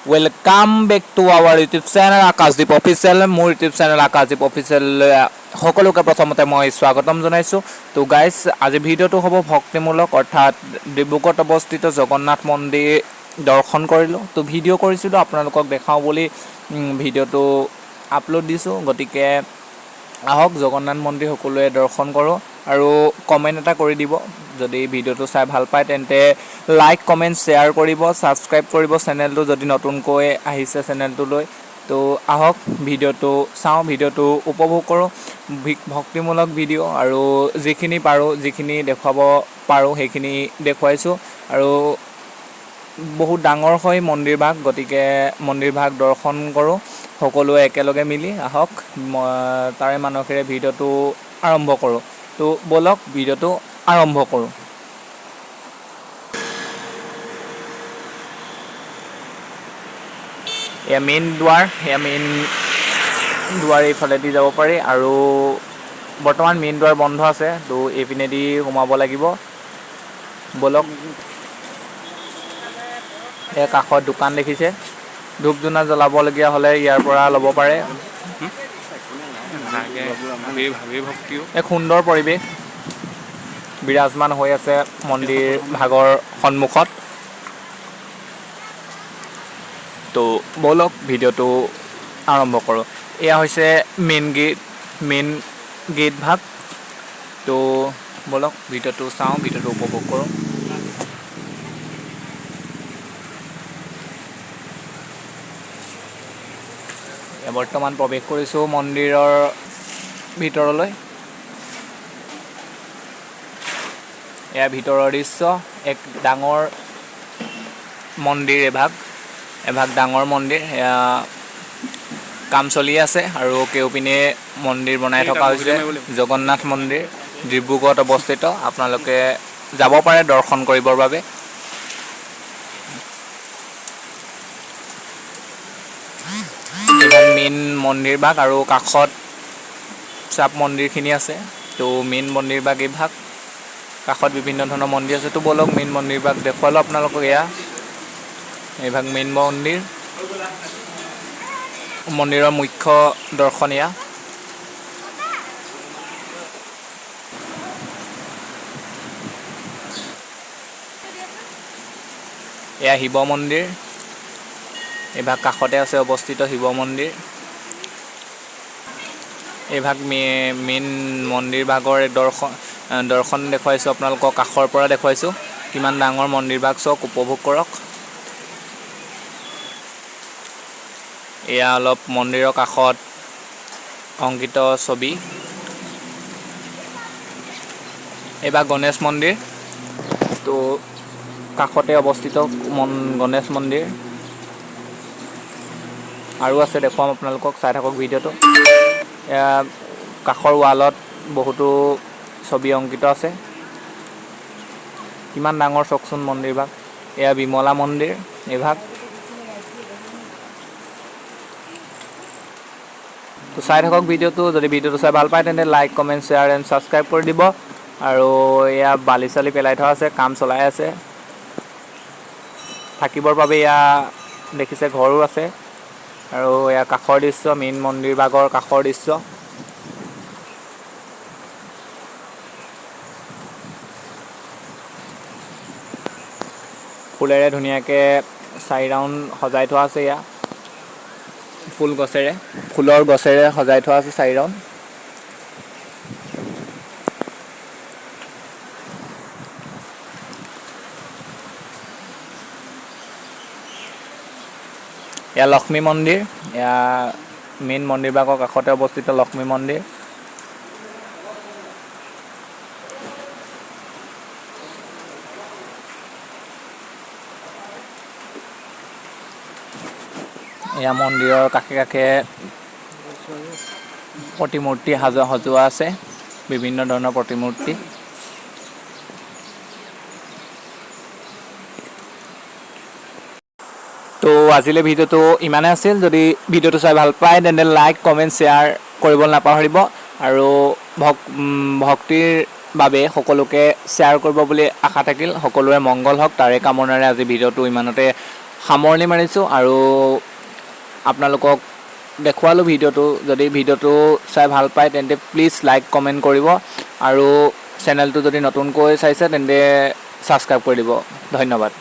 Welcome back to our YouTube channel Akashdeep Official. More YouTube channel Akashdeep Official. সকলোকে প্ৰথমতে মই স্বাগতম জনাইছো তো গাইস আজি ভিডিওটো হ'ব ভক্তিমূলক অৰ্থাৎ ডিব্ৰুগড়ত অৱস্থিত জগন্নাথ মন্দিৰ দৰ্শন কৰিলো তো ভিডিও কৰিছিলো আপোনালোকক দেখাও বুলি ভিডিওটো আপলোড দিছো গতিকে আহক জগন্নাথ মন্দিৰ সকলোৱে দৰ্শন কৰো আৰু কমেন্ট এটা কৰি দিব যদি ভিডিওটো চাই ভাল পায় তেন্তে লাইক কমেন্ট শেয়াৰ কৰিব সাবস্ক্ৰাইব কৰিব চেনেলটো যদি নতুনকৈ আহিছে চেনেলটো লৈ তো আহক ভিডিওটো চাও ভিডিওটো উপভোগ কৰো ভক্তিমূলক ভিডিও আৰু যিখিনি পাৰো যিখিনি দেখাব পাৰো সেইখিনি দেখুৱাইছো আৰু বহুত ডাঙৰ হয় মন্দিৰ ভাগ গতিকে মন্দিৰ ভাগ দৰ্শন কৰো সকলোৱে একেলগে মিলি আহক তাৰে মানসেৰে ভিডিওটো আৰম্ভ কৰো তো বলক ভিডিওটো আৰম্ভ কৰো এ মেইন দুৱাৰ এইফালে দি যাব পাৰি আৰু বৰ্তমান মেইন দুৱাৰ বন্ধ আছে তো এইপিনে দি সোমাব লাগিব বলক এ কাষত দোকান দেখিছে ধূপ ধুনা জ্বলাবলগীয়া হলে ইয়াৰ পৰা ল'ব পাৰে এক সুন্দৰ পৰিৱেশ বিৰাজমান হৈ আছে মন্দিৰ ভাগৰ সন্মুখত তো বলক ভিডিওটো আৰম্ভ কৰো এয়া হৈছে মেইন গেট ভাগ তো বলক ভিডিওটো চাও ভিডিওটো উপভোগ কৰো বৰ্তমান প্ৰৱেশ কৰিছো মন্দিৰৰ ভিতৰলৈ এয়া ভিতৰৰ দৃশ্য এক ডাঙৰ মন্দিৰ এভাগ ডাঙৰ মন্দিৰ কাম চলি আছে আৰু কেউপিনে মন্দিৰ বনাই থকা হৈছে জগন্নাথ মন্দিৰ ডিব্ৰুগড়ত অৱস্থিত আপোনালোকে যাব পাৰে দৰ্শন কৰিবৰ বাবে মেইন মন্দিৰ ভাগ আৰু কাষত সাব মন্দিৰখিনি আছে তো মেইন মন্দিৰ ভাগ এই ভাগ কাষত বিভিন্ন ধৰণৰ মন্দিৰ আছে তো বলক মেইন মন্দিৰ ভাগ দেখুৱালো আপোনালোকক এয়া এই ভাগ মেইন মন্দিৰৰ মুখ্য দৰ্শনীয়া এয়া শিৱ মন্দিৰ এই ভাগ কাষতে আছে অৱস্থিত শিৱ মন্দিৰ এই ভাগ মেইন মন্দিৰ ভাগৰ দৰ্শন দেখুৱাইছো আপোনালোকক কাষৰ পৰা দেখুৱাইছো কিমান ডাঙৰ মন্দিৰ ভাগ চক উপভোগ কৰক এয়া অলপ মন্দিৰৰ কাষত অংকিত ছবি এবা গণেশ মন্দিৰ তো কাষতে অৱস্থিত গণেশ মন্দিৰ আৰু আছে দেখুৱাম আপোনালোকক চাই থাকক ভিডিওটো এয়া কাষৰ ৱালত বহুতো ছবি অংকিত আছে কিমান ডাঙৰ চকচোন মন্দিৰ ভাগ এয়া বিমলা মন্দিৰ এই ভাগ তো চাই থাকক ভিডিওটো যদি ভিডিওটো চাই ভাল পায় তেন্তে like comment share and subscribe কৰি দিব আৰু এয়া বালি চালি পেলাই থোৱা আছে কাম চলাই আছে থাকিবৰ বাবে এয়া দেখিছে ঘৰো আছে আৰু এয়া কাষৰ দৃশ্য মেইন মন্দিৰ ভাগৰ কাষৰ দৃশ্য ফুলেৰে ধুনীয়াকৈ 4 ৰাউণ্ড সজাই থোৱা আছে এয়া ফুলৰ গছেৰে সজাই থোৱা আছে 4 ৰাউণ্ড এয়া লক্ষ্মী মন্দিৰ এয়া মেইন মন্দিৰ ভাগৰ কাষতে অৱস্থিত লক্ষ্মী মন্দিৰ এয়া মন্দিৰৰ কাষে কাষে প্ৰতিমূৰ্তি সজোৱা আছে বিভিন্ন ধৰণৰ প্ৰতিমূৰ্তি তো আজিলে ভিডিওটো ইমানে আছিল যদি ভিডিওটো চাই ভাল পায় তেন্তে লাইক কমেন্ট শেয়াৰ কৰিব নাপাহৰিব আৰু ভক্তিৰ বাবে সকলোকে শেয়াৰ কৰিব বুলি আশা থাকিল সকলোৰে মংগল হওক তাৰে কামনাৰে আজি ভিডিওটো ইমানতে সামৰণি মাৰিছোঁ আৰু আপোনালোকক দেখুৱালোঁ ভিডিঅ'টো। যদি ভিডিঅ'টো চাই ভাল পায় তেন্তে প্লিজ লাইক কমেণ্ট কৰিব আৰু চেনেলটো যদি নতুনকৈ চাইছে তেন্তে ছাবস্ক্ৰাইব কৰি দিব। ধন্যবাদ।